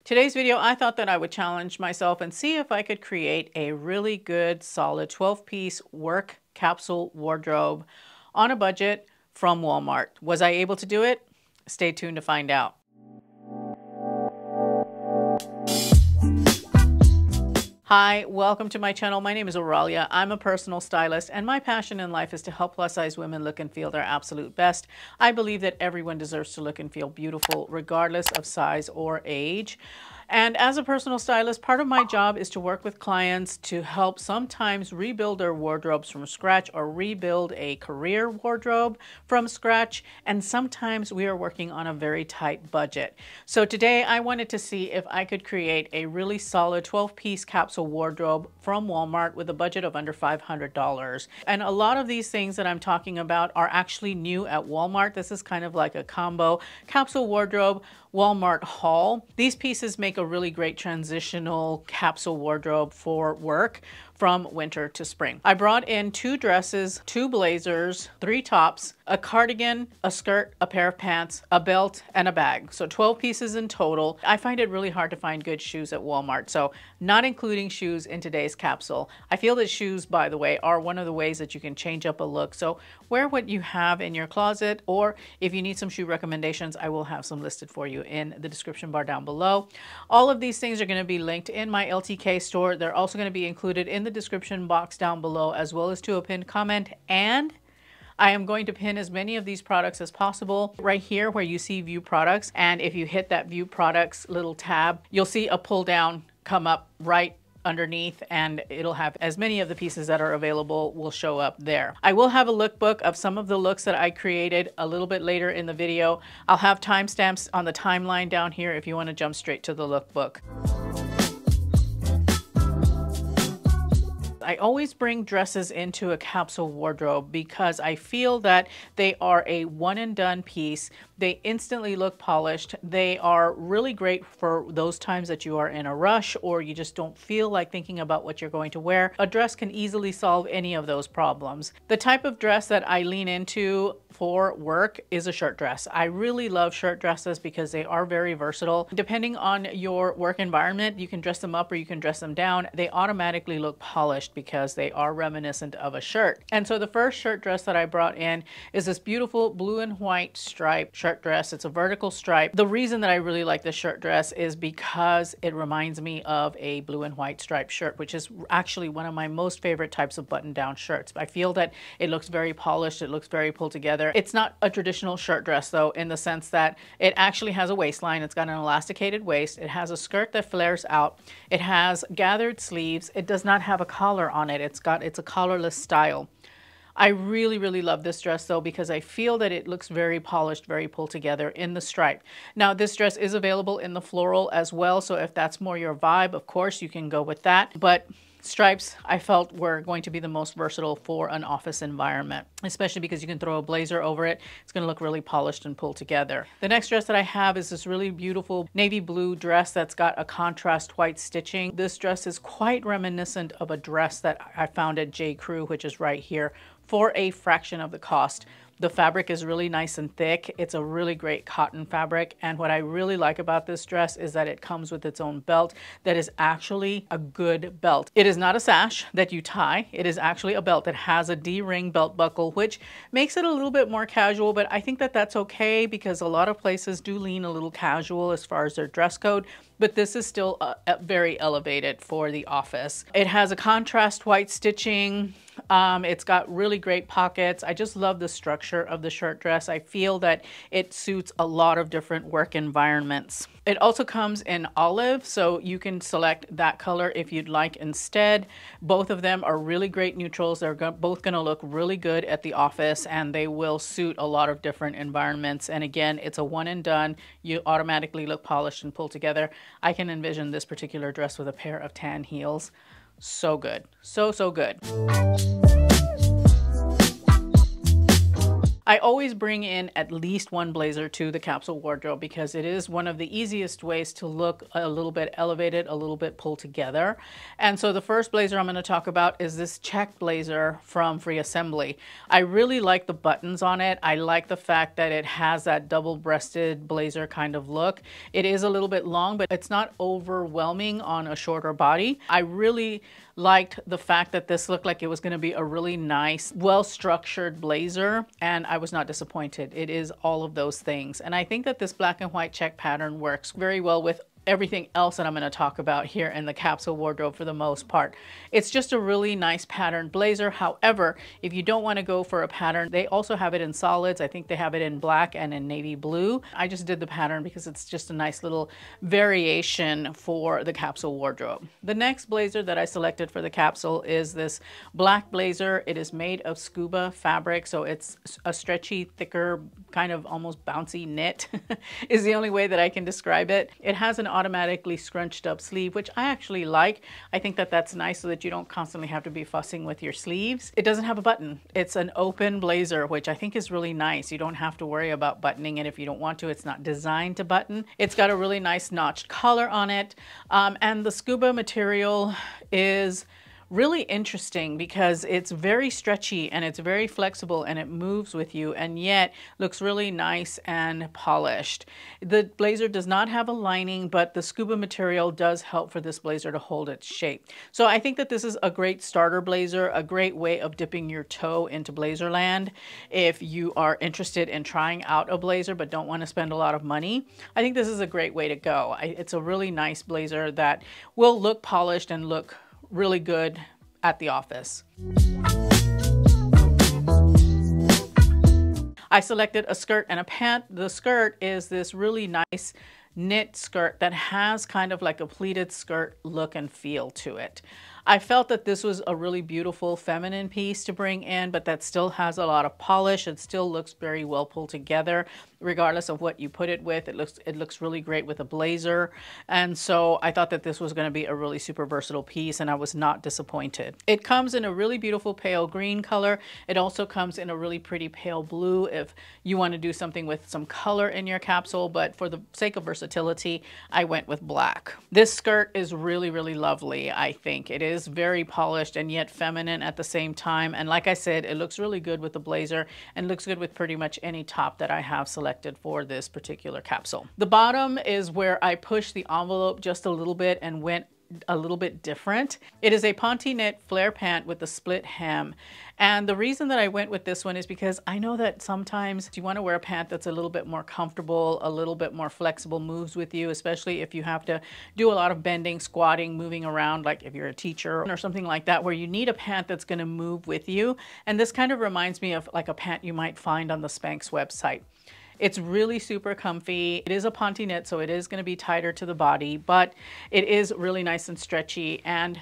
Today's video, I thought that I would challenge myself and see if I could create a really good, solid 12-piece work capsule wardrobe on a budget from Walmart. Was I able to do it? Stay tuned to find out. Hi, welcome to my channel. My name is Oralia. I'm a personal stylist, and my passion in life is to help plus-size women look and feel their absolute best. I believe that everyone deserves to look and feel beautiful, regardless of size or age. And as a personal stylist, part of my job is to work with clients to help sometimes rebuild their wardrobes from scratch or rebuild a career wardrobe from scratch. And sometimes we are working on a very tight budget. So today I wanted to see if I could create a really solid 12-piece capsule wardrobe from Walmart with a budget of under $500. And a lot of these things that I'm talking about are actually new at Walmart. This is kind of like a combo capsule wardrobe Walmart haul. These pieces make a really great transitional capsule wardrobe for work from winter to spring. I brought in 2 dresses, 2 blazers, 3 tops, a cardigan, a skirt, a pair of pants, a belt, and a bag. So 12 pieces in total. I find it really hard to find good shoes at Walmart, so not including shoes in today's capsule. I feel that shoes, by the way, are one of the ways that you can change up a look. So wear what you have in your closet, or if you need some shoe recommendations, I will have some listed for you in the description bar down below. All of these things are going to be linked in my LTK store. They're also going to be included in the description box down below, as well as to a pinned comment. And I am going to pin as many of these products as possible right here where you see view products. And if you hit that view products little tab, you'll see a pull down come up right underneath, and it'll have as many of the pieces that are available will show up there. I will have a lookbook of some of the looks that I created a little bit later in the video. I'll have timestamps on the timeline down here if you want to jump straight to the lookbook. I always bring dresses into a capsule wardrobe because I feel that they are a one and done piece. They instantly look polished. They are really great for those times that you are in a rush or you just don't feel like thinking about what you're going to wear. A dress can easily solve any of those problems. The type of dress that I lean into for work is a shirt dress. I really love shirt dresses because they are very versatile. Depending on your work environment, you can dress them up or you can dress them down. They automatically look polished because they are reminiscent of a shirt. And so the first shirt dress that I brought in is this beautiful blue and white striped shirt dress. It's a vertical stripe. The reason that I really like this shirt dress is because it reminds me of a blue and white striped shirt, which is actually one of my most favorite types of button-down shirts. I feel that it looks very polished. It looks very pulled together. It's not a traditional shirt dress though, in the sense that it actually has a waistline. It's got an elasticated waist. It has a skirt that flares out. It has gathered sleeves. It does not have a collar on it. It's a collarless style. I really, really love this dress though because I feel that it looks very polished, very pulled together in the stripe. Now this dress is available in the floral as well, so if that's more your vibe, of course you can go with that. But stripes I felt were going to be the most versatile for an office environment, especially because you can throw a blazer over it. It's going to look really polished and pulled together. The next dress that I have is this really beautiful navy blue dress that's got a contrast white stitching. This dress is quite reminiscent of a dress that I found at J. Crew, which is right here, for a fraction of the cost. The fabric is really nice and thick. It's a really great cotton fabric. And what I really like about this dress is that it comes with its own belt that is actually a good belt. It is not a sash that you tie. It is actually a belt that has a D-ring belt buckle, which makes it a little bit more casual, but I think that that's okay because a lot of places do lean a little casual as far as their dress code, but this is still very elevated for the office. It has a contrast white stitching. It's got really great pockets. I just love the structure of the shirt dress. I feel that it suits a lot of different work environments. It also comes in olive, so you can select that color if you'd like instead. Both of them are really great neutrals. They're both going to look really good at the office, and they will suit a lot of different environments. And again, it's a one and done. You automatically look polished and pulled together. I can envision this particular dress with a pair of tan heels. So good. So good. I always bring in at least one blazer to the capsule wardrobe because it is one of the easiest ways to look a little bit elevated, a little bit pulled together. And so the first blazer I'm going to talk about is this check blazer from Free Assembly. I really like the buttons on it. I like the fact that it has that double-breasted blazer kind of look. It is a little bit long, but it's not overwhelming on a shorter body. I really liked the fact that this looked like it was going to be a really nice, well-structured blazer, and I was not disappointed. It is all of those things. And I think that this black and white check pattern works very well with everything else that I'm going to talk about here in the capsule wardrobe for the most part. It's just a really nice pattern blazer. However, if you don't want to go for a pattern, they also have it in solids. I think they have it in black and in navy blue. I just did the pattern because it's just a nice little variation for the capsule wardrobe. The next blazer that I selected for the capsule is this black blazer. It is made of scuba fabric, so it's a stretchy, thicker, kind of almost bouncy knit is the only way that I can describe it. It has an automatically scrunched up sleeve, which I actually like. I think that that's nice so that you don't constantly have to be fussing with your sleeves. It doesn't have a button. It's an open blazer, which I think is really nice. You don't have to worry about buttoning it if you don't want to. It's not designed to button. It's got a really nice notched collar on it. And the scuba material is really interesting because it's very stretchy and it's very flexible and it moves with you, and yet looks really nice and polished. The blazer does not have a lining, but the scuba material does help for this blazer to hold its shape. So I think that this is a great starter blazer, a great way of dipping your toe into blazer land. If you are interested in trying out a blazer but don't want to spend a lot of money, I think this is a great way to go. It's a really nice blazer that will look polished and look really good at the office. I selected a skirt and a pant. The skirt is this really nice knit skirt that has kind of like a pleated skirt look and feel to it. I felt that this was a really beautiful feminine piece to bring in, but that still has a lot of polish. It still looks very well pulled together, regardless of what you put it with. It looks really great with a blazer. And so I thought that this was going to be a really super versatile piece, and I was not disappointed. It comes in a really beautiful pale green color. It also comes in a really pretty pale blue if you want to do something with some color in your capsule, but for the sake of versatility, I went with black. This skirt is really, really lovely, I think. It is very polished and yet feminine at the same time. And like I said, it looks really good with the blazer and looks good with pretty much any top that I have selected for this particular capsule. The bottom is where I pushed the envelope just a little bit and went a little bit different. It is a ponte knit flare pant with a split hem. And the reason that I went with this one is because I know that sometimes you want to wear a pant that's a little bit more comfortable, a little bit more flexible, moves with you, especially if you have to do a lot of bending, squatting, moving around, like if you're a teacher or something like that, where you need a pant that's going to move with you. And this kind of reminds me of like a pant you might find on the Spanx website. It's really super comfy. It is a ponte knit, so it is going to be tighter to the body, but it is really nice and stretchy, and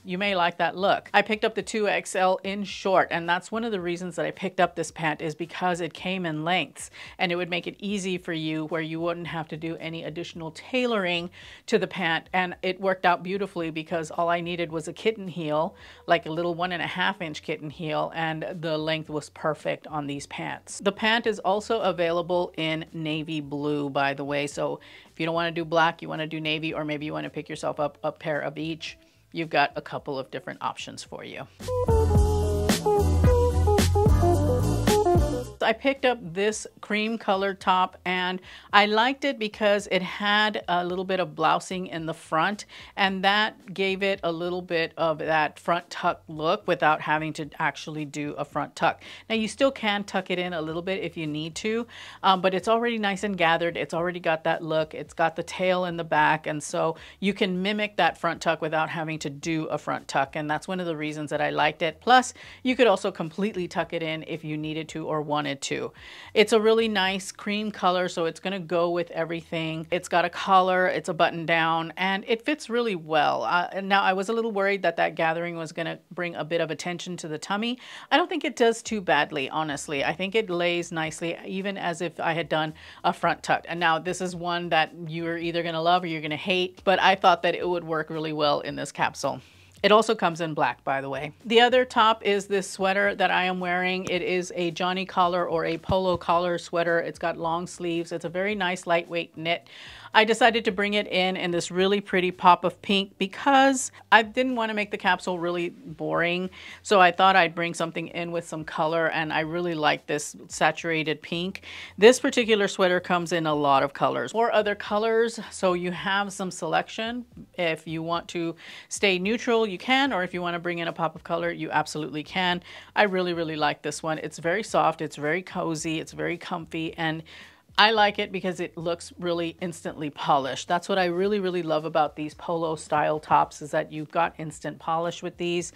you may like that look. I picked up the 2XL in short, and that's one of the reasons that I picked up this pant, is because it came in lengths, and it would make it easy for you where you wouldn't have to do any additional tailoring to the pant. And it worked out beautifully because all I needed was a kitten heel, like a little 1.5 inch kitten heel, and the length was perfect on these pants. The pant is also available in navy blue, by the way, so if you don't want to do black, you want to do navy, or maybe you want to pick yourself up a pair of each, you've got a couple of different options for you. I picked up this cream colored top, and I liked it because it had a little bit of blousing in the front, and that gave it a little bit of that front tuck look without having to actually do a front tuck. Now you still can tuck it in a little bit if you need to, but it's already nice and gathered. It's already got that look. It's got the tail in the back, and so you can mimic that front tuck without having to do a front tuck, and that's one of the reasons that I liked it. Plus, you could also completely tuck it in if you needed to or wanted to. It's a really nice cream color, so it's going to go with everything. It's got a collar, it's a button down, and it fits really well. Now, I was a little worried that that gathering was going to bring a bit of attention to the tummy. I don't think it does too badly, honestly. I think it lays nicely, even as if I had done a front tuck. And now this is one that you're either going to love or you're going to hate, but I thought that it would work really well in this capsule. It also comes in black, by the way. The other top is this sweater that I am wearing. It is a Johnny collar or a polo collar sweater. It's got long sleeves. It's a very nice lightweight knit. I decided to bring it in this really pretty pop of pink because I didn't want to make the capsule really boring. So I thought I'd bring something in with some color, and I really like this saturated pink. This particular sweater comes in a lot of colors. 4 other colors, so you have some selection. If you want to stay neutral, you can, or if you want to bring in a pop of color, you absolutely can. I really, really like this one. It's very soft, it's very cozy, it's very comfy, and I like it because it looks really instantly polished. That's what I really, really love about these polo style tops, is that you've got instant polish with these.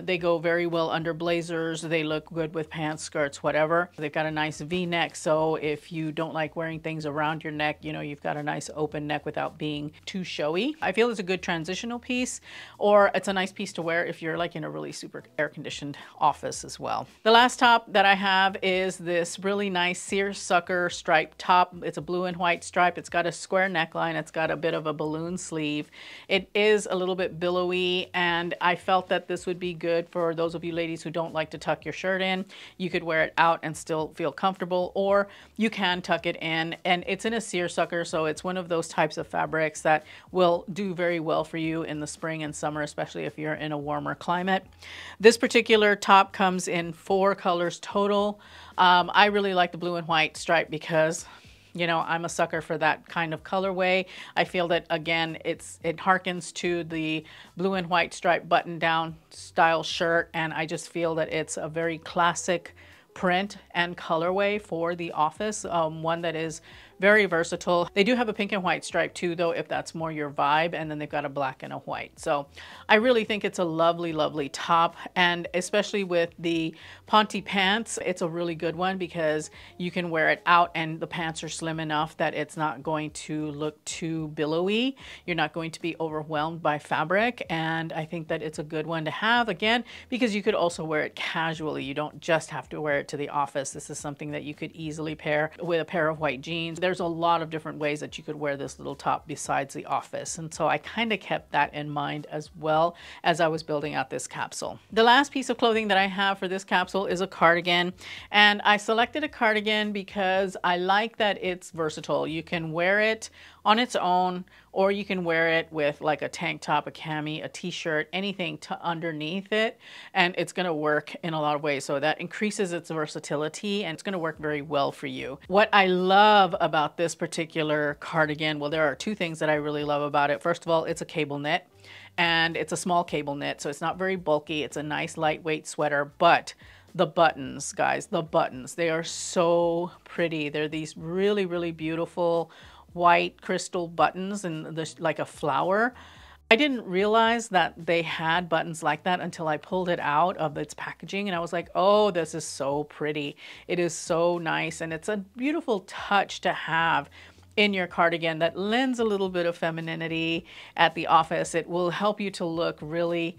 They go very well under blazers. They look good with pants, skirts, whatever. They've got a nice V-neck, so if you don't like wearing things around your neck, you know, you've got a nice open neck without being too showy. I feel it's a good transitional piece, or it's a nice piece to wear if you're like in a really super air-conditioned office as well. The last top that I have is this really nice seersucker striped top. It's a blue and white stripe. It's got a square neckline. It's got a bit of a balloon sleeve. It is a little bit billowy, and I felt that this would be good for those of you ladies who don't like to tuck your shirt in. You could wear it out and still feel comfortable, or you can tuck it in, and it's in a seersucker, so it's one of those types of fabrics that will do very well for you in the spring and summer, especially if you're in a warmer climate. This particular top comes in 4 colors total. I really like the blue and white stripe because, you know, I'm a sucker for that kind of colorway. I feel that, again, it harkens to the blue and white stripe button down style shirt, and I just feel that it's a very classic print and colorway for the office, one that is very versatile. They do have a pink and white stripe too, though, if that's more your vibe, and then they've got a black and a white. So I really think it's a lovely, lovely top, and especially with the Ponte pants, it's a really good one because you can wear it out and the pants are slim enough that it's not going to look too billowy. You're not going to be overwhelmed by fabric, and I think that it's a good one to have, again, because you could also wear it casually. You don't just have to wear it to the office. This is something that you could easily pair with a pair of white jeans. There's a lot of different ways that you could wear this little top besides the office, and so I kind of kept that in mind as well as I was building out this capsule. The last piece of clothing that I have for this capsule is a cardigan, and I selected a cardigan because I like that it's versatile. You can wear it on its own, or you can wear it with like a tank top, a cami, a t-shirt, anything underneath it, and it's going to work in a lot of ways. So that increases its versatility, and it's going to work very well for you. What I love about this particular cardigan, well, there are 2 things that I really love about it. First of all, it's a cable knit, and it's a small cable knit, so it's not very bulky. It's a nice lightweight sweater, but the buttons, guys, the buttons, they are so pretty. They're these really, really beautiful white crystal buttons, and there's like a flower. I didn't realize that they had buttons like that until I pulled it out of its packaging, and I was like, oh, this is so pretty. It is so nice, and it's a beautiful touch to have in your cardigan that lends a little bit of femininity at the office. It will help you to look really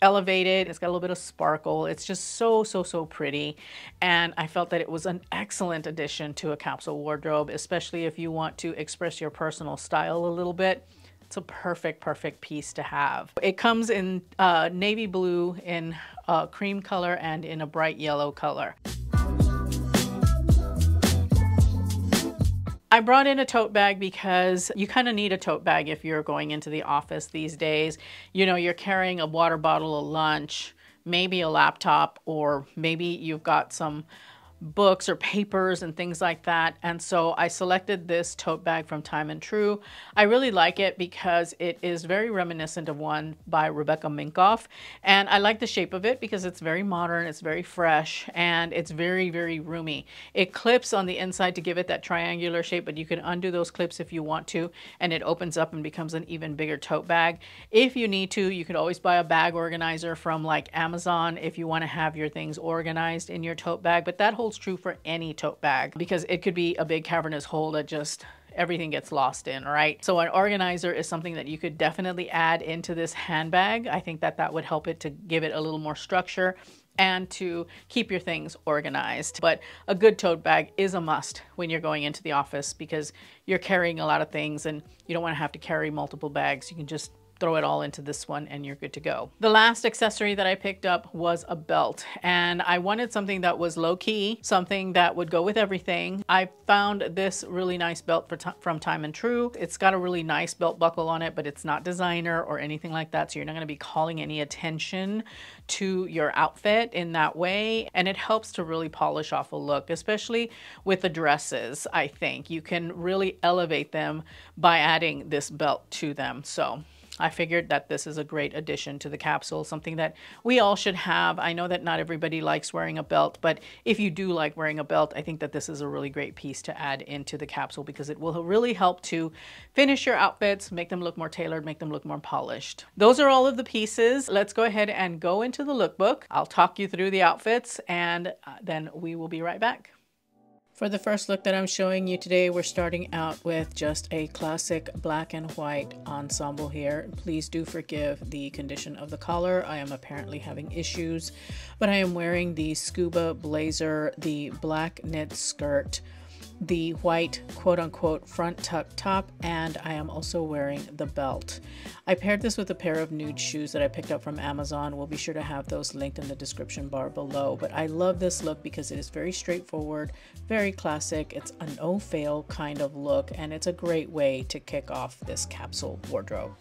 elevated. It's got a little bit of sparkle. It's just so, so, so pretty. And I felt that it was an excellent addition to a capsule wardrobe, especially if you want to express your personal style a little bit. It's a perfect, perfect piece to have. It comes in navy blue, in cream color, and in a bright yellow color. I brought in a tote bag because you kind of need a tote bag if you're going into the office these days. You know, you're carrying a water bottle, a lunch, maybe a laptop, or maybe you've got some books or papers and things like that. And so I selected this tote bag from Time and True. I really like it because it is very reminiscent of one by Rebecca Minkoff. And I like the shape of it because it's very modern, it's very fresh, and it's very, very roomy. It clips on the inside to give it that triangular shape, but you can undo those clips if you want to, and it opens up and becomes an even bigger tote bag. If you need to, you could always buy a bag organizer from like Amazon if you want to have your things organized in your tote bag, but that holds true for any tote bag because it could be a big cavernous hole that just everything gets lost in, right? So an organizer is something that you could definitely add into this handbag. I think that that would help it to give it a little more structure and to keep your things organized. But a good tote bag is a must when you're going into the office because you're carrying a lot of things and you don't want to have to carry multiple bags. You can just throw it all into this one and you're good to go. The last accessory that I picked up was a belt, and I wanted something that was low-key, something that would go with everything. I found this really nice belt from Time and True. It's got a really nice belt buckle on it, but it's not designer or anything like that, so you're not going to be calling any attention to your outfit in that way, and it helps to really polish off a look, especially with the dresses. I think you can really elevate them by adding this belt to them. So I figured that this is a great addition to the capsule, something that we all should have. I know that not everybody likes wearing a belt, but if you do like wearing a belt, I think that this is a really great piece to add into the capsule because it will really help to finish your outfits, make them look more tailored, make them look more polished. Those are all of the pieces. Let's go ahead and go into the lookbook. I'll talk you through the outfits and then we will be right back. For the first look that I'm showing you today, we're starting out with just a classic black and white ensemble here. Please do forgive the condition of the collar. I am apparently having issues, but I am wearing the scuba blazer, the black knit skirt, the white quote-unquote front tuck top, and I am also wearing the belt. I paired this with a pair of nude shoes that I picked up from Amazon. We'll be sure to have those linked in the description bar below, but I love this look because it is very straightforward, very classic. It's a no-fail kind of look, and it's a great way to kick off this capsule wardrobe.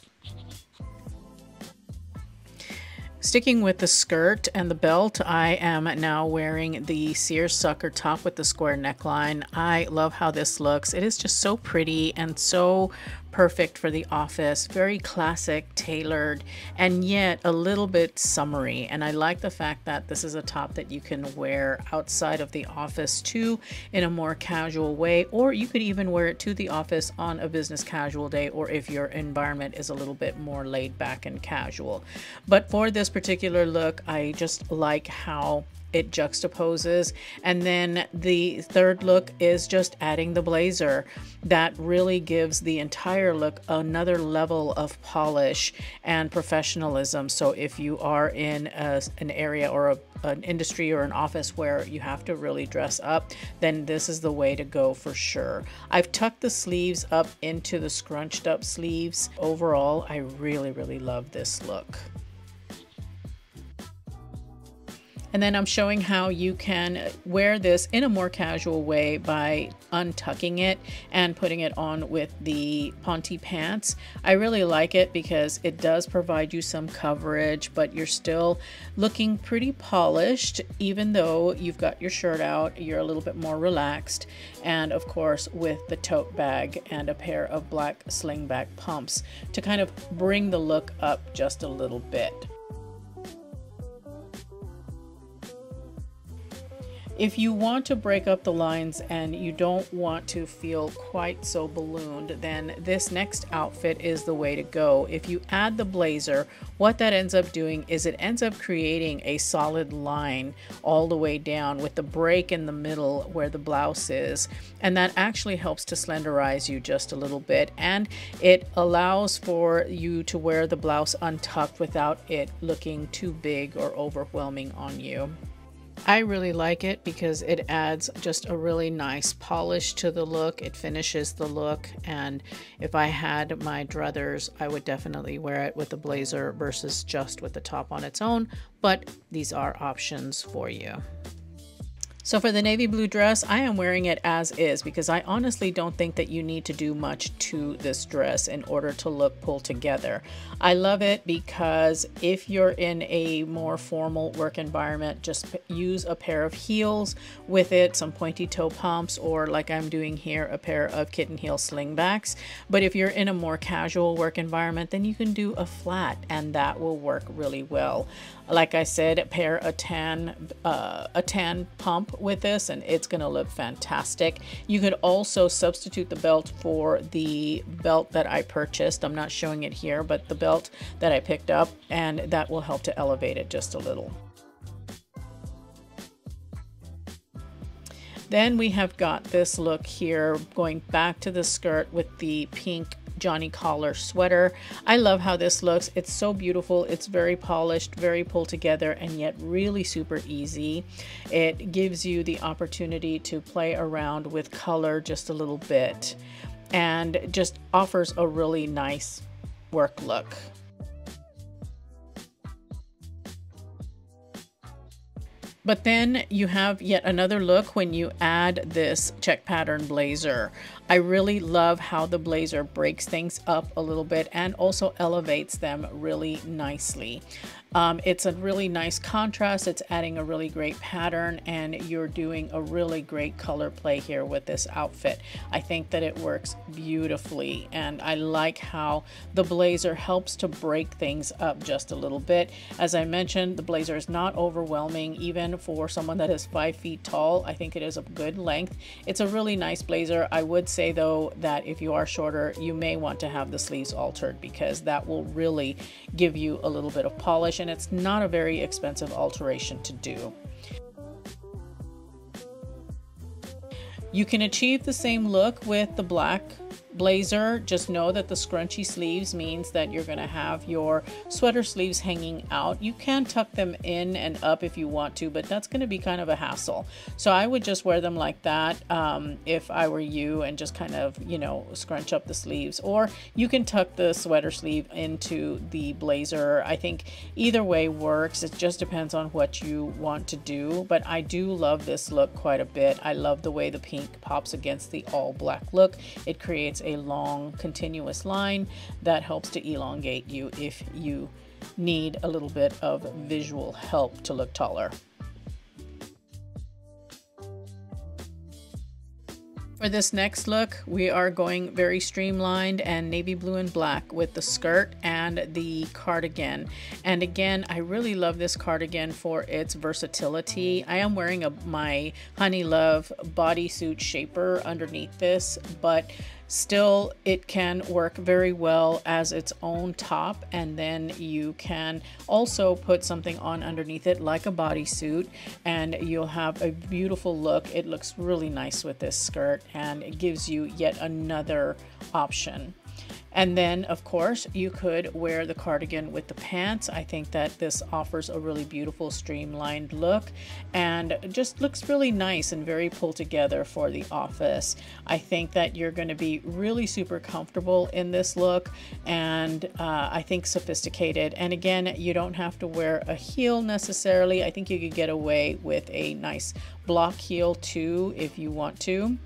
Sticking with the skirt and the belt, I am now wearing the seersucker top with the square neckline. I love how this looks. It is just so pretty and so perfect for the office. Very classic, tailored, and yet a little bit summery. And I like the fact that this is a top that you can wear outside of the office too in a more casual way, or you could even wear it to the office on a business casual day, or if your environment is a little bit more laid back and casual. But for this particular look, I just like how it juxtaposes. And then the third look is just adding the blazer. That really gives the entire look another level of polish and professionalism. So if you are in an area or an industry or an office where you have to really dress up, then this is the way to go for sure. I've tucked the sleeves up into the scrunched up sleeves. Overall, I really love this look. And then I'm showing how you can wear this in a more casual way by untucking it and putting it on with the ponte pants. I really like it because it does provide you some coverage, but you're still looking pretty polished. Even though you've got your shirt out, you're a little bit more relaxed. And of course, with the tote bag and a pair of black slingback pumps to kind of bring the look up just a little bit. If you want to break up the lines and you don't want to feel quite so ballooned, then this next outfit is the way to go. If you add the blazer, what that ends up doing is it ends up creating a solid line all the way down with the break in the middle where the blouse is. And that actually helps to slenderize you just a little bit. And it allows for you to wear the blouse untucked without it looking too big or overwhelming on you. I really like it because it adds just a really nice polish to the look. It finishes the look, and if I had my druthers, I would definitely wear it with the blazer versus just with the top on its own, but these are options for you. So for the navy blue dress, I am wearing it as is because I honestly don't think that you need to do much to this dress in order to look pulled together. I love it because if you're in a more formal work environment, just use a pair of heels with it, some pointy toe pumps, or like I'm doing here, a pair of kitten heel slingbacks. But if you're in a more casual work environment, then you can do a flat and that will work really well. Like I said, pair a tan pump with this and it's going to look fantastic. You could also substitute the belt for the belt that I purchased. I'm not showing it here, but the belt that I picked up, and that will help to elevate it just a little. Then we have got this look here, going back to the skirt with the pink Johnny collar sweater. I love how this looks. It's so beautiful. It's very polished, very pulled together, and yet really super easy. It gives you the opportunity to play around with color just a little bit and just offers a really nice work look. But then you have yet another look when you add this check pattern blazer. I really love how the blazer breaks things up a little bit and also elevates them really nicely. It's a really nice contrast. It's adding a really great pattern, and you're doing a really great color play here with this outfit. I think that it works beautifully, and I like how the blazer helps to break things up just a little bit. As I mentioned, the blazer is not overwhelming even for someone that is 5 feet tall. I think it is a good length. It's a really nice blazer. I would say though that if you are shorter, you may want to have the sleeves altered, because that will really give you a little bit of polish, and it's not a very expensive alteration to do. You can achieve the same look with the black blazer. Just know that the scrunchy sleeves means that you're going to have your sweater sleeves hanging out. You can tuck them in and up if you want to, but that's going to be kind of a hassle. So I would just wear them like that if I were you, and just kind of, you know, scrunch up the sleeves. Or you can tuck the sweater sleeve into the blazer. I think either way works. It just depends on what you want to do. But I do love this look quite a bit. I love the way the pink pops against the all black look. It creates a long continuous line that helps to elongate you if you need a little bit of visual help to look taller. For this next look, we are going very streamlined and navy blue and black with the skirt and the cardigan. And again, I really love this cardigan for its versatility. I am wearing my Honey Love bodysuit shaper underneath this, but still it can work very well as its own top, and then you can also put something on underneath it like a bodysuit, and you'll have a beautiful look. It looks really nice with this skirt, and it gives you yet another option. And then of course you could wear the cardigan with the pants. I think that this offers a really beautiful streamlined look and just looks really nice and very pulled together for the office. I think that you're going to be really super comfortable in this look, and I think sophisticated. And again, you don't have to wear a heel necessarily. I think you could get away with a nice block heel too if you want to.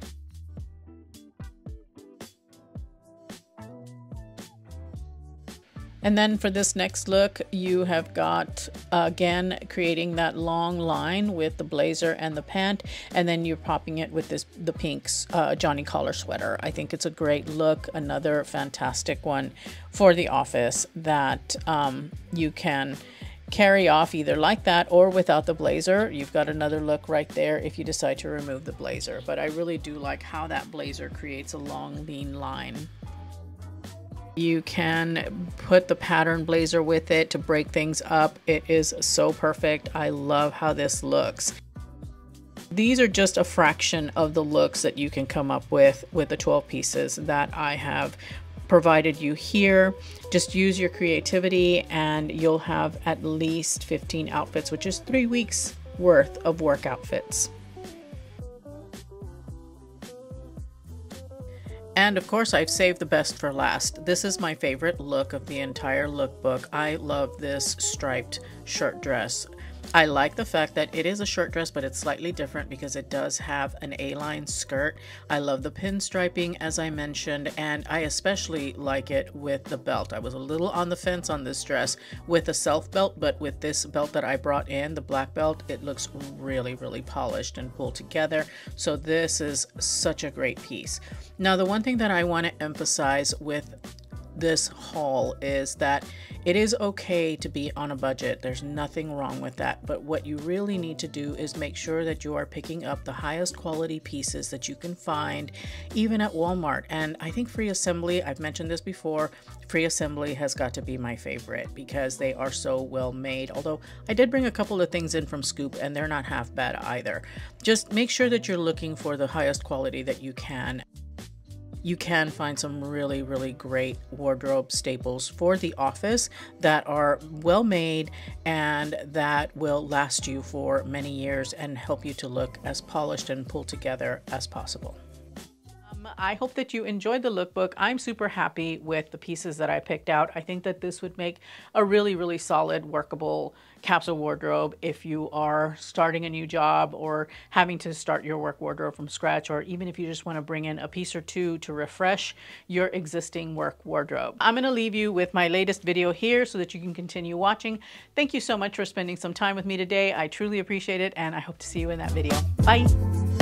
And then for this next look, you have got, again, creating that long line with the blazer and the pant, and then you're popping it with the pink Johnny collar sweater. I think it's a great look, another fantastic one for the office that you can carry off either like that or without the blazer. You've got another look right there if you decide to remove the blazer. But I really do like how that blazer creates a long, lean line. You can put the pattern blazer with it to break things up. It is so perfect. I love how this looks. These are just a fraction of the looks that you can come up with the 12 pieces that I have provided you here. Just use your creativity and you'll have at least 15 outfits, which is 3 weeks worth of work outfits. And of course, I've saved the best for last. This is my favorite look of the entire lookbook. I love this striped shirt dress. I like the fact that it is a shirt dress, but it's slightly different because it does have an A-line skirt. I love the pinstriping, as I mentioned, and I especially like it with the belt. I was a little on the fence on this dress with a self belt, but with this belt that I brought in, the black belt, it looks really, really polished and pulled together. So this is such a great piece. Now, the one thing that I want to emphasize with this haul is that it is okay to be on a budget. There's nothing wrong with that. But what you really need to do is make sure that you are picking up the highest quality pieces that you can find, even at Walmart. And I think Free Assembly, I've mentioned this before, Free Assembly has got to be my favorite because they are so well made. Although I did bring a couple of things in from Scoop and they're not half bad either. Just make sure that you're looking for the highest quality that you can. You can find some really, really great wardrobe staples for the office that are well made and that will last you for many years and help you to look as polished and pulled together as possible. I hope that you enjoyed the lookbook. I'm super happy with the pieces that I picked out. I think that this would make a really, really solid, workable capsule wardrobe if you are starting a new job or having to start your work wardrobe from scratch, or even if you just want to bring in a piece or two to refresh your existing work wardrobe. I'm going to leave you with my latest video here so that you can continue watching. Thank you so much for spending some time with me today. I truly appreciate it, and I hope to see you in that video. Bye.